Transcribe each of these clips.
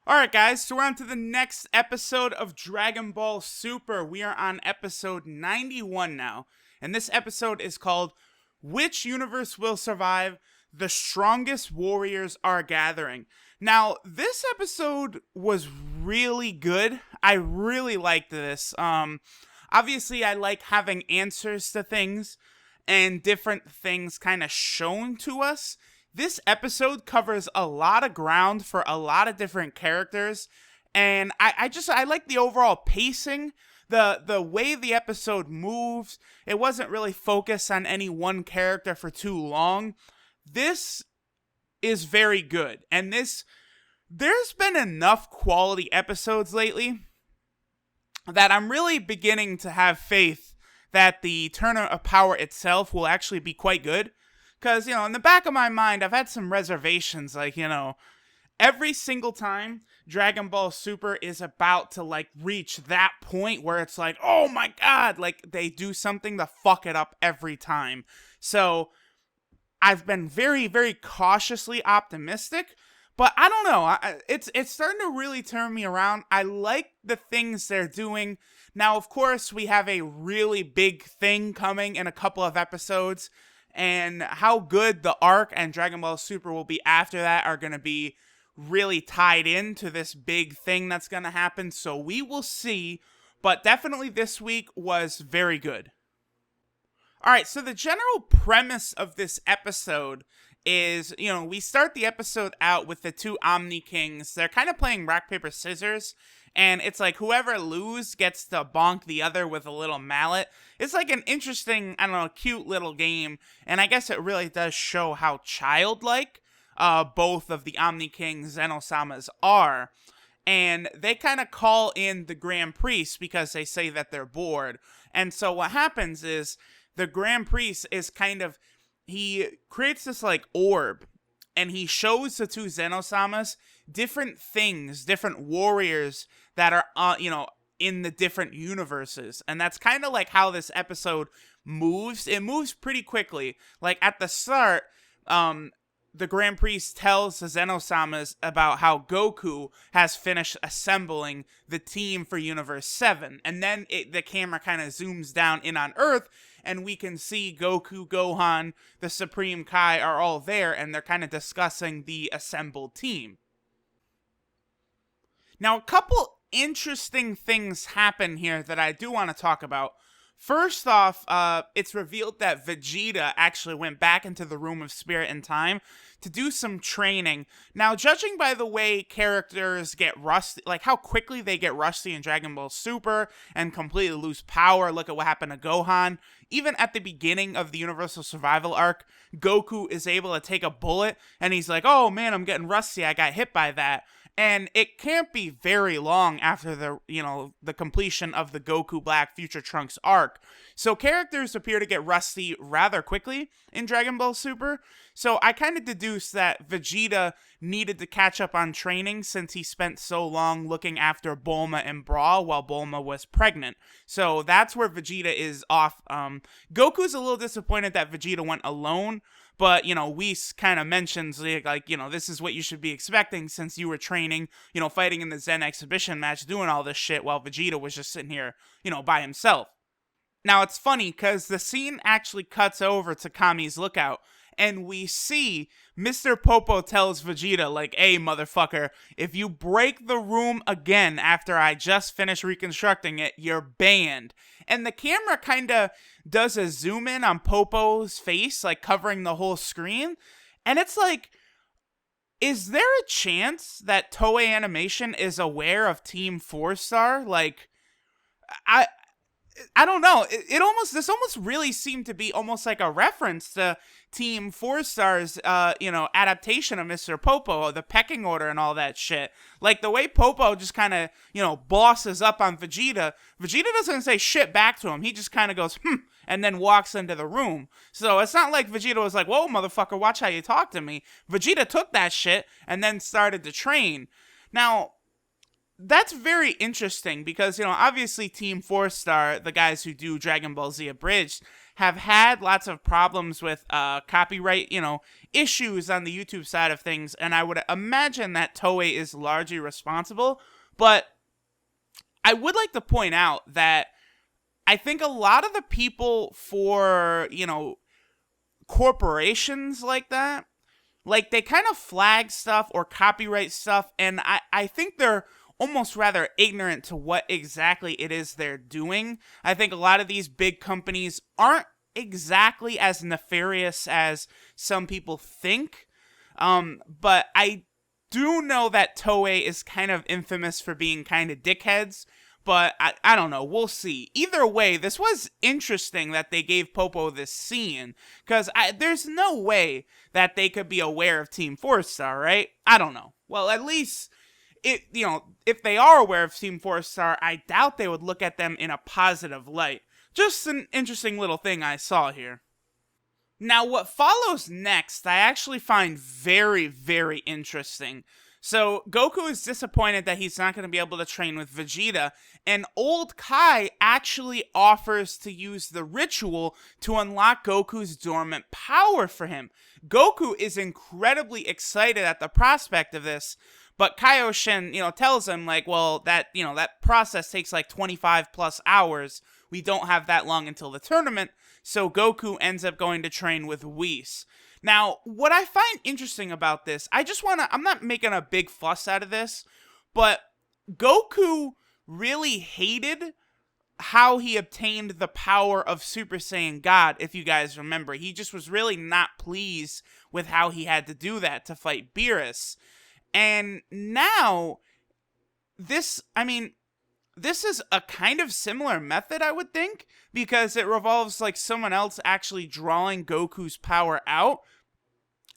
Alright guys, so we're on to the next episode of Dragon Ball Super. We are on episode 91 now, and this episode is called Which Universe Will Survive? The Strongest Warriors Are Gathering. Now, this episode was really good. I really liked this. Obviously, I like having answers to things and different things kind of shown to us. This episode covers a lot of ground for a lot of different characters, and I like the overall pacing, the way the episode moves. It wasn't really focused on any one character for too long. This is very good, and there's been enough quality episodes lately that I'm really beginning to have faith that the Tournament of Power itself will actually be quite good. Because, in the back of my mind, I've had some reservations, every single time Dragon Ball Super is about to, reach that point where it's like, oh my god, they do something to fuck it up every time. So, I've been very, very cautiously optimistic, but I don't know, it's starting to really turn me around. I like the things they're doing. Now, of course, we have a really big thing coming in a couple of episodes, and how good the arc and Dragon Ball Super will be after that are going to be really tied into this big thing that's going to happen. So we will see. But definitely this week was very good. Alright, so the general premise of this episode is, we start the episode out with the two Omni Kings. They're kind of playing rock, paper, scissors. And it's like whoever loses gets to bonk the other with a little mallet. It's like an interesting, cute little game. And I guess it really does show how childlike both of the Omni Kings Zeno-samas are. And they kind of call in the Grand Priest because they say that they're bored. And so what happens is the Grand Priest is he creates this orb. And he shows the two Zeno-samas different things, different warriors that are, in the different universes. And that's kind of like how this episode moves. It moves pretty quickly. Like at the start, the Grand Priest tells the Zeno-samas about how Goku has finished assembling the team for Universe 7. And then the camera kind of zooms down in on Earth, and we can see Goku, Gohan, the Supreme Kai are all there, and they're kind of discussing the assembled team. Now, a couple interesting things happen here that I do want to talk about. First off, it's revealed that Vegeta actually went back into the Room of Spirit and Time to do some training. Now, judging by the way characters get rusty, how quickly they get rusty in Dragon Ball Super and completely lose power, look at what happened to Gohan. Even at the beginning of the Universal Survival arc, Goku is able to take a bullet, and he's like, oh man, I'm getting rusty, I got hit by that. And it can't be very long after the completion of the Goku Black Future Trunks arc. So characters appear to get rusty rather quickly in Dragon Ball Super. So I kind of deduced that Vegeta needed to catch up on training since he spent so long looking after Bulma and Brawl while Bulma was pregnant. So that's where Vegeta is off. Goku's a little disappointed that Vegeta went alone. But, Whis kind of mentions, this is what you should be expecting since you were training, fighting in the Zen exhibition match, doing all this shit while Vegeta was just sitting here, by himself. Now, it's funny because the scene actually cuts over to Kami's Lookout, and we see Mr. Popo tells Vegeta, hey, motherfucker, if you break the room again after I just finished reconstructing it, you're banned. And the camera kind of does a zoom in on Popo's face, covering the whole screen. And it's is there a chance that Toei Animation is aware of Team 4-Star? I don't know. This almost really seemed to be almost like a reference to Team 4-Star's, adaptation of Mr. Popo, the pecking order and all that shit. The way Popo just kind of, bosses up on Vegeta. Vegeta doesn't say shit back to him. He just kind of goes, and then walks into the room. So it's not like Vegeta was like, whoa, motherfucker, watch how you talk to me. Vegeta took that shit and then started to train. Now, that's very interesting because, obviously Team 4-Star, the guys who do Dragon Ball Z Abridged, have had lots of problems with copyright, issues on the YouTube side of things, and I would imagine that Toei is largely responsible. But I would like to point out that I think a lot of the people for, corporations like that, like they kind of flag stuff or copyright stuff, and I think they're almost rather ignorant to what exactly it is they're doing. I think a lot of these big companies aren't exactly as nefarious as some people think. But I do know that Toei is kind of infamous for being kind of dickheads. But I don't know. We'll see. Either way, this was interesting that they gave Popo this scene. Because there's no way that they could be aware of Team 4-Star, right? I don't know. Well, at least, if they are aware of Team 4-Star, I doubt they would look at them in a positive light. Just an interesting little thing I saw here. Now, what follows next, I actually find very, very interesting. So, Goku is disappointed that he's not going to be able to train with Vegeta, and Old Kai actually offers to use the ritual to unlock Goku's dormant power for him. Goku is incredibly excited at the prospect of this, but Kaioshin, tells him, like, well, that process takes like 25 plus hours. We don't have that long until the tournament, so Goku ends up going to train with Whis. Now, what I find interesting about this, I'm not making a big fuss out of this, but Goku really hated how he obtained the power of Super Saiyan God, if you guys remember. He just was really not pleased with how he had to do that to fight Beerus. And now, this is a kind of similar method, I would think, because it revolves like someone else actually drawing Goku's power out.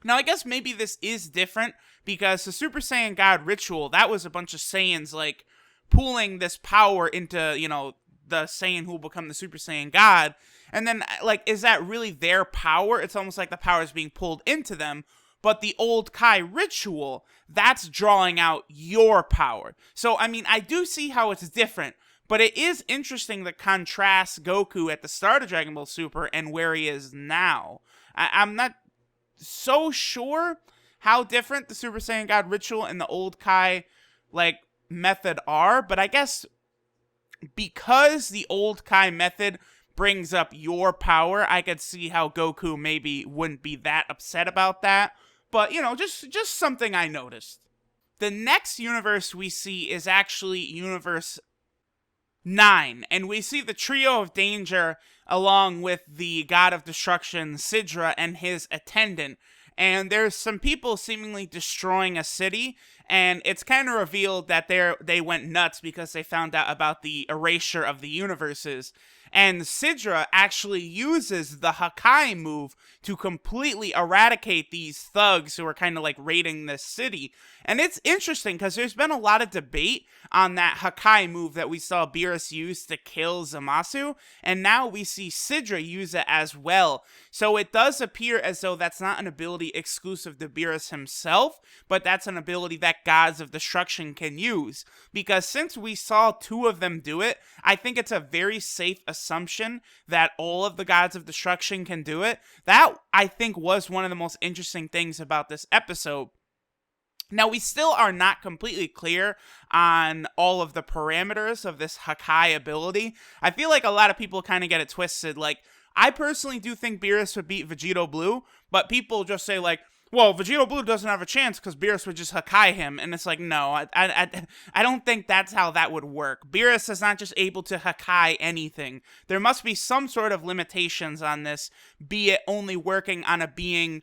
Now, I guess maybe this is different because the Super Saiyan God ritual, that was a bunch of Saiyans like pooling this power into, the Saiyan who will become the Super Saiyan God. And then, like, is that really their power? It's almost like the power is being pulled into them. But the Old Kai ritual, that's drawing out your power. So, I do see how it's different, but it is interesting to contrast Goku at the start of Dragon Ball Super and where he is now. I'm not so sure how different the Super Saiyan God ritual and the Old Kai, method are, but I guess because the Old Kai method brings up your power, I could see how Goku maybe wouldn't be that upset about that. But, just something I noticed. The next universe we see is actually Universe 9, and we see the Trio of Danger along with the God of Destruction, Sidra, and his attendant. And there's some people seemingly destroying a city, and it's kind of revealed that they went nuts because they found out about the erasure of the universes. And Sidra actually uses the Hakai move to completely eradicate these thugs who are kind of like raiding this city. And it's interesting because there's been a lot of debate on that Hakai move that we saw Beerus use to kill Zamasu, and now we see Sidra use it as well. So it does appear as though that's not an ability exclusive to Beerus himself, but that's an ability that Gods of Destruction can use. Because since we saw two of them do it, I think it's a very safe assumption that all of the Gods of Destruction can do it. That, I think, was one of the most interesting things about this episode. Now, we still are not completely clear on all of the parameters of this Hakai ability. I feel like a lot of people kind of get it twisted. Like, I personally do think Beerus would beat Vegito Blue, but people just say, like, well, Vegito Blue doesn't have a chance because Beerus would just Hakai him. And it's like, no, I don't think that's how that would work. Beerus is not just able to Hakai anything. There must be some sort of limitations on this, be it only working on a being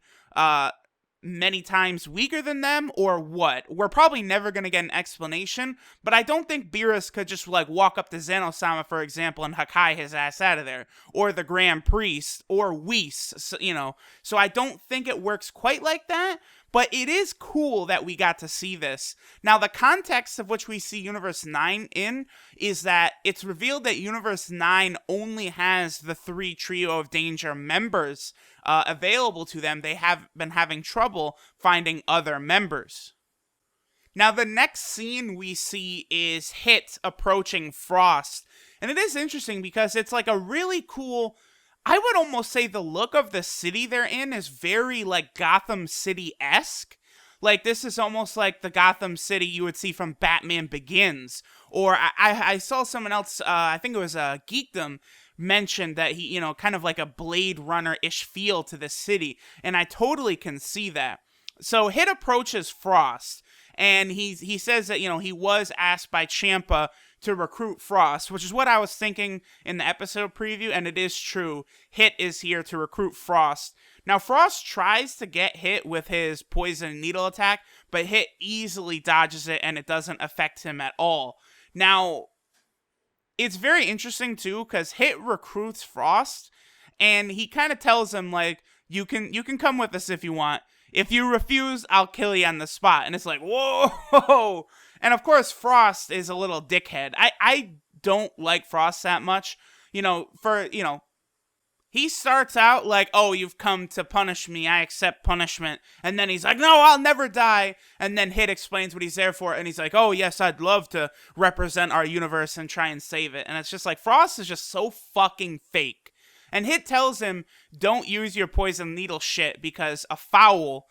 many times weaker than them, or what. We're probably never going to get an explanation, but I don't think Beerus could just, like, walk up to Zeno-sama, for example, and Hakai his ass out of there, or the Grand Priest, or Whis, so I don't think it works quite like that, but it is cool that we got to see this. Now, the context of which we see Universe 9 in is that it's revealed that Universe 9 only has the 3 Trio of Danger members available to them. They have been having trouble finding other members. Now, the next scene we see is Hit approaching Frost. And it is interesting because it's like a really cool I would almost say the look of the city they're in is very like Gotham City-esque. Like this is almost like the Gotham City you would see from Batman Begins. Or I saw someone else, I think it was Geekdom, mentioned that he, kind of like a Blade Runner-ish feel to the city. And I totally can see that. So Hit approaches Frost, and he says that, he was asked by Ciampa to recruit Frost, which is what I was thinking in the episode preview, and it is true. Hit is here to recruit Frost. Now, Frost tries to get Hit with his poison needle attack, but Hit easily dodges it, and it doesn't affect him at all. Now, it's very interesting, too, because Hit recruits Frost, and he kind of tells him, like, you can come with us if you want. If you refuse, I'll kill you on the spot. And it's like, whoa! And of course, Frost is a little dickhead. I don't like Frost that much. He starts out like, oh, you've come to punish me. I accept punishment. And then he's like, no, I'll never die. And then Hit explains what he's there for. And he's like, oh, yes, I'd love to represent our universe and try and save it. And it's just like, Frost is just so fucking fake. And Hit tells him, don't use your poison needle shit because a foul,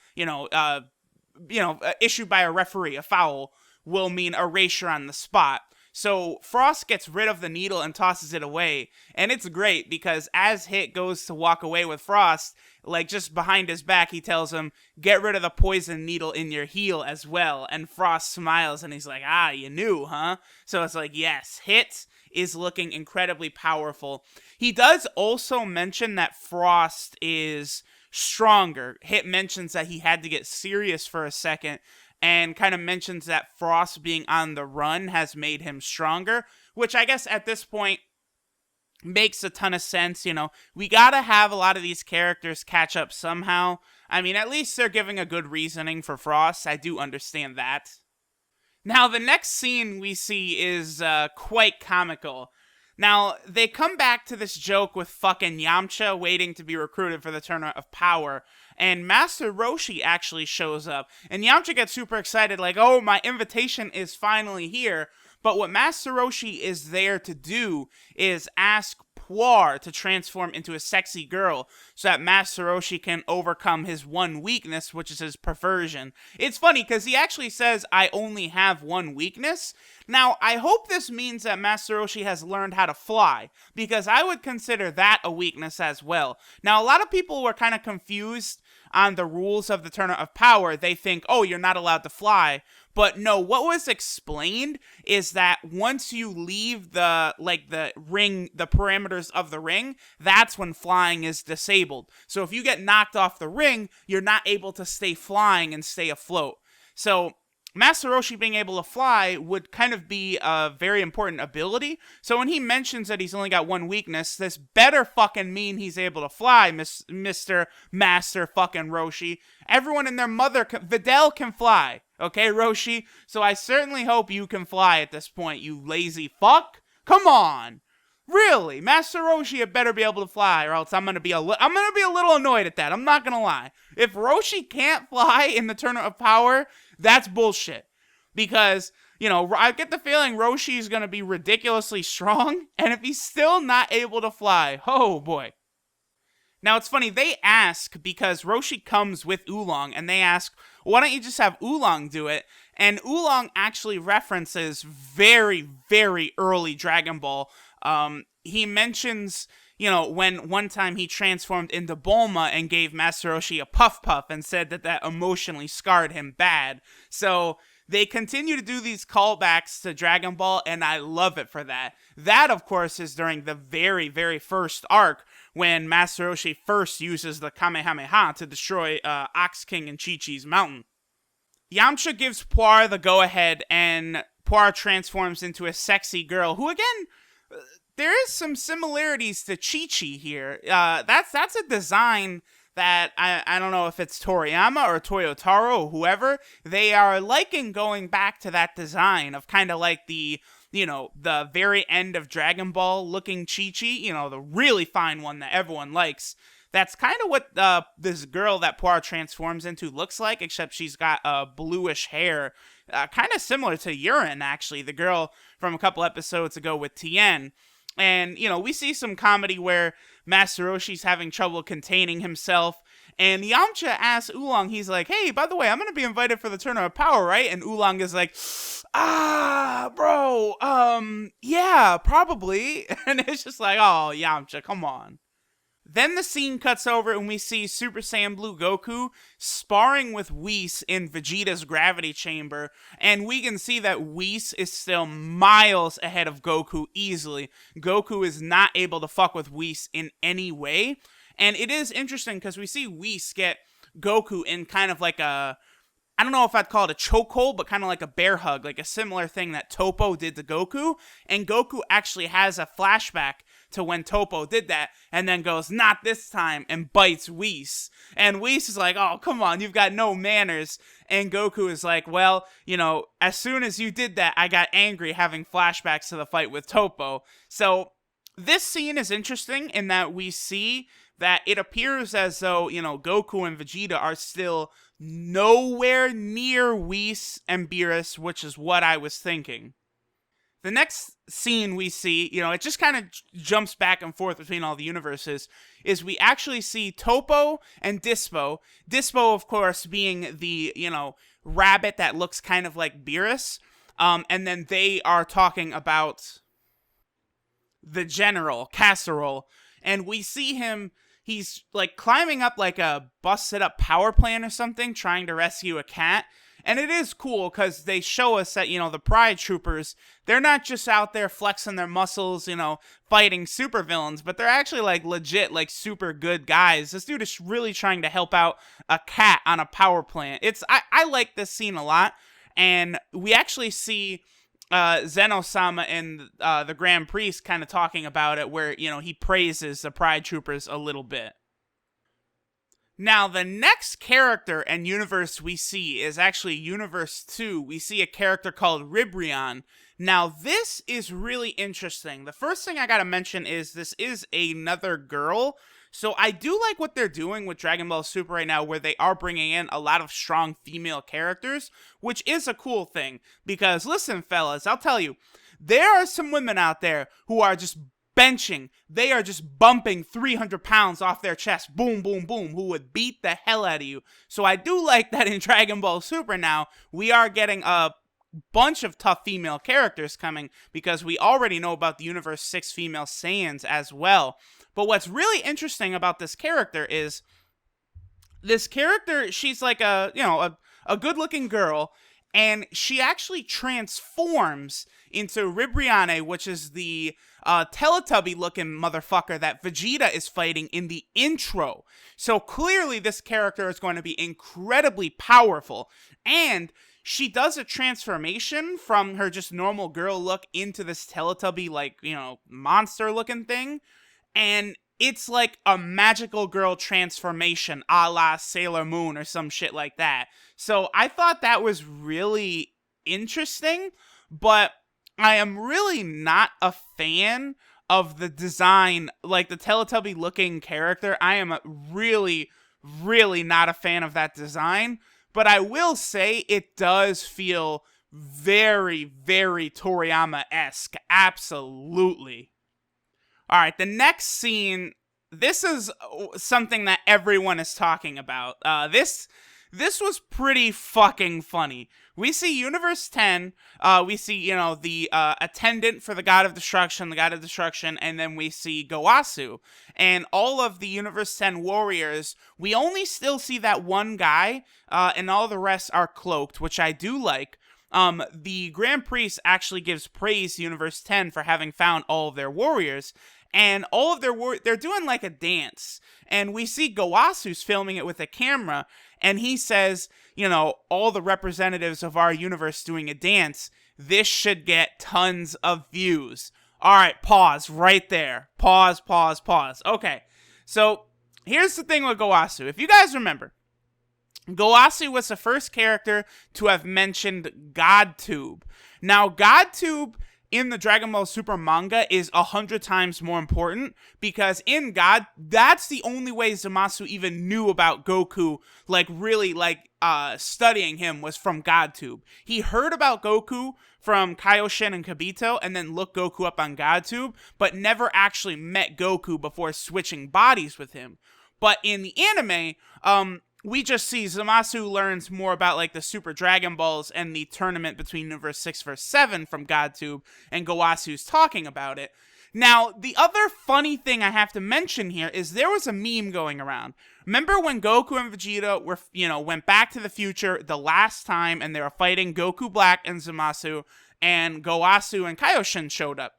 issued by a referee, a foul, will mean erasure on the spot. So Frost gets rid of the needle and tosses it away. And it's great because as Hit goes to walk away with Frost, like just behind his back, he tells him, get rid of the poison needle in your heel as well. And Frost smiles and he's like, you knew, huh? So it's like, yes, Hit is looking incredibly powerful. He does also mention that Frost is stronger. Hit mentions that he had to get serious for a second and kind of mentions that Frost being on the run has made him stronger, which I guess at this point makes a ton of sense. We gotta have a lot of these characters catch up somehow. I mean, at least they're giving a good reasoning for Frost. I do understand that. Now, the next scene we see is quite comical. Now, they come back to this joke with fucking Yamcha waiting to be recruited for the Tournament of Power, and Master Roshi actually shows up, and Yamcha gets super excited, like, oh, my invitation is finally here. But what Master Roshi is there to do is ask Poir to transform into a sexy girl so that Master Roshi can overcome his one weakness, which is his perversion. It's funny because he actually says, I only have one weakness. Now, I hope this means that Master Roshi has learned how to fly, because I would consider that a weakness as well. Now, a lot of people were kind of confused on the rules of the Tournament of Power. They think, oh, you're not allowed to fly. But no, what was explained is that once you leave the ring, the parameters of the ring, that's when flying is disabled. So if you get knocked off the ring, you're not able to stay flying and stay afloat. So Master Roshi being able to fly would kind of be a very important ability. So when he mentions that he's only got one weakness, this better fucking mean he's able to fly, Mr. Master fucking Roshi. Everyone and their mother, Videl can fly. Okay, Roshi? So I certainly hope you can fly at this point, you lazy fuck. Come on. Really, Master Roshi had better be able to fly, or else I'm gonna be a little annoyed at that. I'm not gonna lie. If Roshi can't fly in the Tournament of Power, that's bullshit. Because, I get the feeling Roshi is gonna be ridiculously strong, and if he's still not able to fly, oh boy. Now, it's funny, they ask, because Roshi comes with Oolong, and they ask, why don't you just have Oolong do it? And Oolong actually references very, very early Dragon Ball. He mentions, when one time he transformed into Bulma and gave Master Roshi a puff puff and said that emotionally scarred him bad. So they continue to do these callbacks to Dragon Ball, and I love it for that. That, of course, is during the very, very first arc, when Master Roshi first uses the Kamehameha to destroy Ox King and Chi-Chi's mountain. Yamcha gives Poir the go-ahead, and Poir transforms into a sexy girl, who, again, there is some similarities to Chi-Chi here. That's a design that, I don't know if it's Toriyama or Toyotaro or whoever, they are liking going back to that design of kind of like the very end of Dragon Ball looking Chi-Chi, the really fine one that everyone likes. That's kind of what this girl that Poir transforms into looks like, except she's got bluish hair, kind of similar to Urine, actually, the girl from a couple episodes ago with Tien. And, we see some comedy where Master Roshi's having trouble containing himself. And Yamcha asks Oolong, he's like, hey, by the way, I'm going to be invited for the Tournament of Power, right? And Oolong is like, bro, yeah, probably. And it's just like, oh, Yamcha, come on. Then the scene cuts over and we see Super Saiyan Blue Goku sparring with Whis in Vegeta's gravity chamber. And we can see that Whis is still miles ahead of Goku easily. Goku is not able to fuck with Whis in any way. And it is interesting because we see Whis get Goku in kind of like I don't know if I'd call it a chokehold, but kind of like a bear hug, like a similar thing that Toppo did to Goku. And Goku actually has a flashback to when Toppo did that, and then goes, not this time, and bites Whis. And Whis is like, oh, come on, you've got no manners. And Goku is like, well, as soon as you did that, I got angry having flashbacks to the fight with Toppo. So this scene is interesting in that we see that it appears as though, Goku and Vegeta are still nowhere near Whis and Beerus, which is what I was thinking. The next scene we see, it just kind of jumps back and forth between all the universes, is we actually see Toppo and Dispo. Dispo, of course, being the, rabbit that looks kind of like Beerus. And then they are talking about the general, Casserole. And we see him, he's like climbing up like a busted up power plant or something, trying to rescue a cat. And it is cool because they show us that, the Pride Troopers, they're not just out there flexing their muscles, fighting supervillains, but they're actually like legit, like super good guys. This dude is really trying to help out a cat on a power plant. I like this scene a lot. And we actually see Zeno-sama and the Grand Priest kind of talking about it where, he praises the Pride Troopers a little bit. Now, the next character and universe we see is actually Universe 2. We see a character called Ribrion. Now, this is really interesting. The first thing I gotta mention is this is another girl. So I do like what they're doing with Dragon Ball Super right now, where they are bringing in a lot of strong female characters, which is a cool thing. Because, listen, fellas, I'll tell you, there are some women out there who are just benching. They are just bumping 300 pounds off their chest, boom, boom, boom, who would beat the hell out of you. So I do like that in Dragon Ball Super now, we are getting a bunch of tough female characters coming, because we already know about the Universe 6 female Saiyans as well. But what's really interesting about this character is, she's like a good-looking girl, and she actually transforms into Ribriane, which is the Teletubby-looking motherfucker that Vegeta is fighting in the intro. So clearly this character is going to be incredibly powerful. And she does a transformation from her just normal girl look into this Teletubby, monster-looking thing. And it's like a magical girl transformation a la Sailor Moon or some shit like that. So I thought that was really interesting, but I am really not a fan of the design, like the Teletubby-looking character. I am really, really not a fan of that design, but I will say it does feel very, very Toriyama-esque. Absolutely. All right, the next scene, this is something that everyone is talking about. This was pretty fucking funny. We see Universe 10, we see, the attendant for the God of Destruction, and then we see Gowasu. And all of the Universe 10 warriors, we only still see that one guy, and all the rest are cloaked, which I do like. The Grand Priest actually gives praise to Universe 10 for having found all of their warriors. And all of they're doing like a dance. And we see Gowasu's filming it with a camera. And he says, all the representatives of our universe doing a dance. This should get tons of views. All right, pause right there. Pause. Okay, so here's the thing with Gowasu. If you guys remember, Gowasu was the first character to have mentioned GodTube. Now, GodTube in the Dragon Ball Super manga is 100 times more important, because in God, that's the only way Zamasu even knew about Goku, like really like studying him, was from GodTube. He heard about Goku from Kaioshin and Kibito and then looked Goku up on GodTube, but never actually met Goku before switching bodies with him. But in the anime, we just see Zamasu learns more about like the Super Dragon Balls and the tournament between Universe 6 vs 7 from GodTube, and Goasu's talking about it. Now, the other funny thing I have to mention here is there was a meme going around. Remember when Goku and Vegeta were, went back to the future the last time and they were fighting Goku Black and Zamasu, and Goasu and Kaioshin showed up?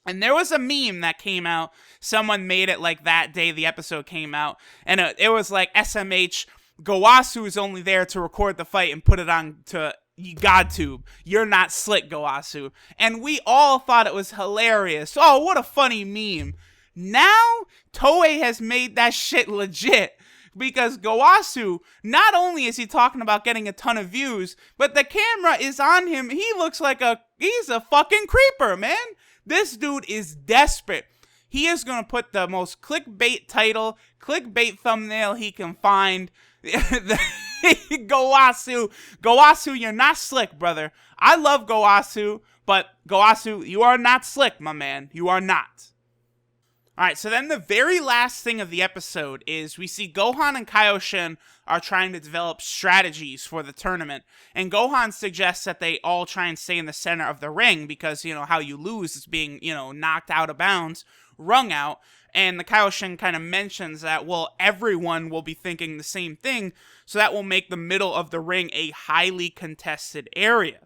And there was a meme that came out. Someone made it like that day the episode came out. And it was like SMH, Goasu is only there to record the fight and put it on to GodTube. You're not slick, Goasu. And we all thought it was hilarious. Oh, what a funny meme. Now, Toei has made that shit legit. Because Goasu, not only is he talking about getting a ton of views, but the camera is on him. He looks like he's a fucking creeper, man. This dude is desperate. He is going to put the most clickbait title, clickbait thumbnail he can find. Goasu, you're not slick, brother. I love Goasu, but Goasu, you are not slick, my man. You are not. Alright, so then the very last thing of the episode is we see Gohan and Kaioshin are trying to develop strategies for the tournament. And Gohan suggests that they all try and stay in the center of the ring because, how you lose is being, knocked out of bounds, wrung out. And the Kaioshin kind of mentions that, well, everyone will be thinking the same thing, so that will make the middle of the ring a highly contested area.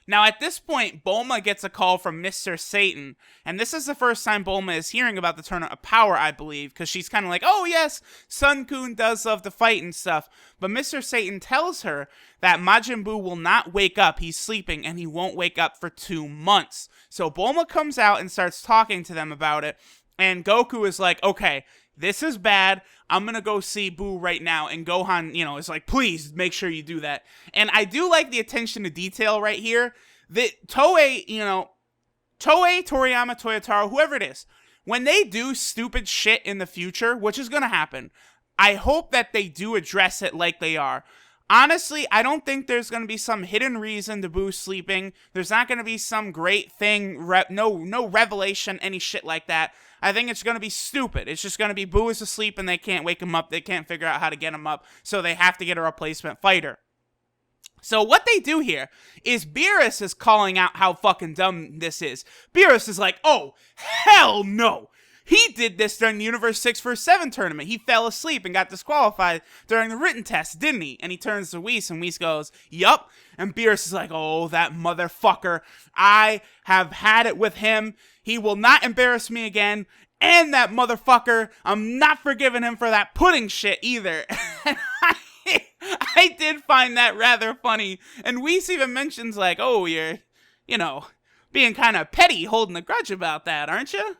Now, at this point, Bulma gets a call from Mr. Satan, and this is the first time Bulma is hearing about the Tournament of Power, I believe, because she's kind of like, oh yes, Sun-kun does love to fight and stuff, but Mr. Satan tells her that Majin Buu will not wake up, he's sleeping, and he won't wake up for 2 months. So Bulma comes out and starts talking to them about it, and Goku is like, okay, this is bad, I'm gonna go see Buu right now. And Gohan, is like, please make sure you do that. And I do like the attention to detail right here. That Toei, Toriyama, Toyotaro, whoever it is, when they do stupid shit in the future, which is gonna happen, I hope that they do address it like they are. Honestly, I don't think there's going to be some hidden reason to Boo sleeping. There's not going to be some great thing, no revelation, any shit like that. I think it's going to be stupid. It's just going to be Boo is asleep and they can't wake him up. They can't figure out how to get him up, so they have to get a replacement fighter. So what they do here is Beerus is calling out how fucking dumb this is. Beerus is like, oh, hell no. He did this during the Universe 6 vs 7 tournament. He fell asleep and got disqualified during the written test, didn't he? And he turns to Whis, and Whis goes, yup. And Beerus is like, oh, that motherfucker. I have had it with him. He will not embarrass me again. And that motherfucker, I'm not forgiving him for that pudding shit either. And I did find that rather funny. And Whis even mentions like, oh, you're, being kind of petty, holding a grudge about that, aren't you?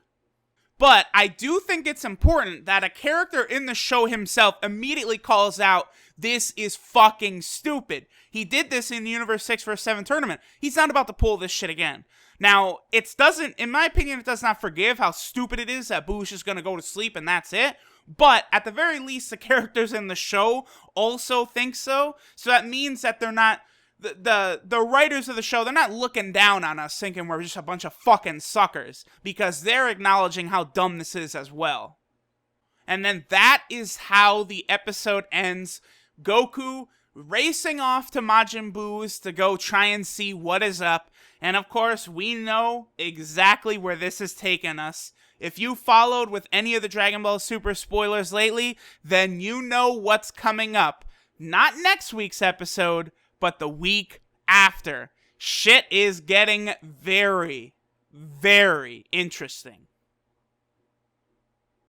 But I do think it's important that a character in the show himself immediately calls out, this is fucking stupid. He did this in the Universe 6 vs 7 tournament. He's not about to pull this shit again. Now, in my opinion, it does not forgive how stupid it is that Boo's just going to go to sleep and that's it. But at the very least, the characters in the show also think so. So that means that they're not, the writers of the show, they're not looking down on us thinking we're just a bunch of fucking suckers, because they're acknowledging how dumb this is as well. And then that is how the episode ends. Goku racing off to Majin Buu's to go try and see what is up. And of course, we know exactly where this has taken us. If you followed with any of the Dragon Ball Super spoilers lately, then you know what's coming up. Not next week's episode, but the week after. Shit is getting very, very interesting.